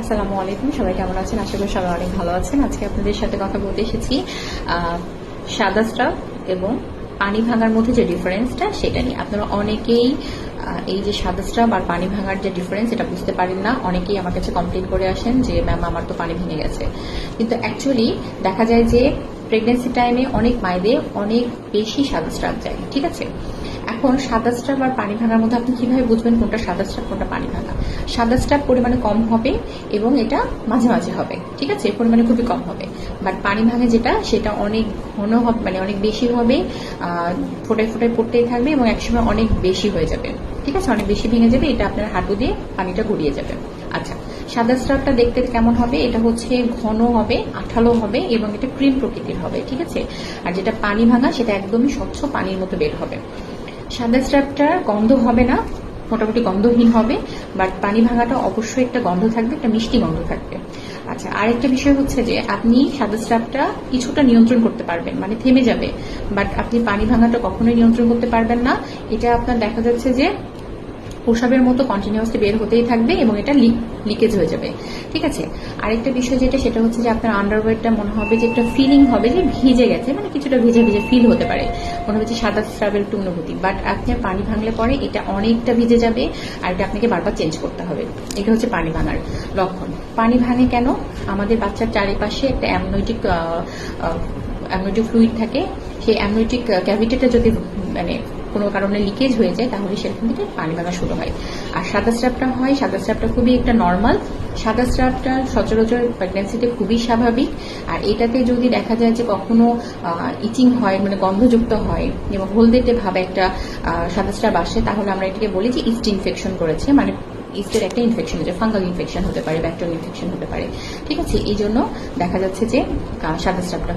আসসালামু আলাইকুম, সবাই কেমন আছেন? আশা করি সবাই অনেক ভালো আছেন। আজকে আপনাদের সাথে কথা বলতে এসেছি সাদা স্রাব এবং পানি ভাঙার মধ্যে যে ডিফারেন্সটা সেটা নিয়ে। আপনারা অনেকেই এই যে সাদা স্রাব আর পানি ভাঙার যে ডিফারেন্স এটা বুঝতে পারেন না। অনেকেই আমার কাছে কমপ্লেন করে আসেন যে ম্যাম আমার তো পানি ভেঙে গেছে, কিন্তু অ্যাকচুয়ালি দেখা যায় যে প্রেগনেন্সি টাইমে অনেক মায়েদের অনেক বেশি সাদা স্রাব যায়। ঠিক আছে, এখন সাদা স্রাব আর পানি ভাঙার মধ্যে আপনি কিভাবে বুঝবেন কোনটা সাদা স্রাব কোনটা পানি ভাঙা? সাদা স্রাব পরিমাণে কম হবে এবং এটা মাঝে মাঝে হবে, ঠিক আছে, পরিমাণে খুবই কম হবে। বাট পানি ভাঙা যেটা সেটা অনেক ঘন হবে, মানে অনেক বেশি হবে, ফোটায় ফোটায় পড়তেই থাকবে এবং একসময় অনেক বেশি হয়ে যাবে। ঠিক আছে, অনেক বেশি ভেঙে যাবে, এটা আপনার হাঁটু দিয়ে পানিটা গড়িয়ে যাবে। আচ্ছা, সাদা স্রাবটা দেখতে কেমন হবে? এটা হচ্ছে ঘন হবে, আঠালো হবে এবং এটা ক্রিম প্রকৃতির হবে। ঠিক আছে, আর যেটা পানি ভাঙা সেটা একদমই স্বচ্ছ পানির মতো বের হবে। সাদা স্রাবটার গন্ধ হবে না, মোটামুটি গন্ধহীন হবে, বাট পানি ভাঙাটা অবশ্যই একটা গন্ধ থাকবে, একটা মিষ্টি গন্ধ থাকবে। আচ্ছা, আরেকটা বিষয় হচ্ছে যে আপনি সাদা স্রাবটা কিছুটা নিয়ন্ত্রণ করতে পারবেন, মানে থেমে যাবে, বাট আপনি পানি ভাঙাটা কখনোই নিয়ন্ত্রণ করতে পারবেন না। এটা আপনার দেখা যাচ্ছে যে প্রসাবের মতো কন্টিনিউয়াসলি বের হতেই থাকবে এবং এটা লিকেজ হয়ে যাবে। ঠিক আছে, আরেকটা বিষয় যেটা সেটা হচ্ছে যে আপনার আন্ডারওয়্যারটা মনে হবে যে একটা ফিলিং হবে যে ভিজে গেছে, মানে কিছুটা ভিজে ভিজে ফিল হতে পারে, মনে হবে যে সাদা স্রাবের একটু অনুভূতি। বাট আপনি পানি ভাঙলে পরে এটা অনেকটা ভিজে যাবে আর এটা আপনাকে বারবার চেঞ্জ করতে হবে। এটা হচ্ছে পানি ভাঙার লক্ষণ। পানি ভাঙে কেন? আমাদের বাচ্চার চারিপাশে একটা অ্যামনোটিক ফ্লুইড থাকে। সেই অ্যামনোটিক ক্যাভিটিটা যদি মানে কোনো কারণে লিকেজ হয়ে যায় তাহলে সেখান থেকে পানি ভাঙা শুরু হয়। আর সাদা স্রাবটা হয়, সাদা স্রাবটা খুবই একটা নর্মাল। সাদা স্রাবটা সচরাচর প্রেগন্যান্সিতে খুবই স্বাভাবিক। আর এটাতে যদি দেখা যায় যে কখনো ইচিং হয়, মানে গন্ধযুক্ত হয় এবং হলদেটে ভাবে একটা সাদা স্রাব আসে, তাহলে আমরা এটাকে বলি যে ইস্ট ইনফেকশন করেছে, মানে ইস্টের একটা ইনফেকশন হচ্ছে, ফাঙ্গাল ইনফেকশন হতে পারে, ব্যাকটেরিয়াল ইনফেকশন হতে পারে। ঠিক আছে, এই জন্য দেখা যাচ্ছে যে সাদা স্রাবটা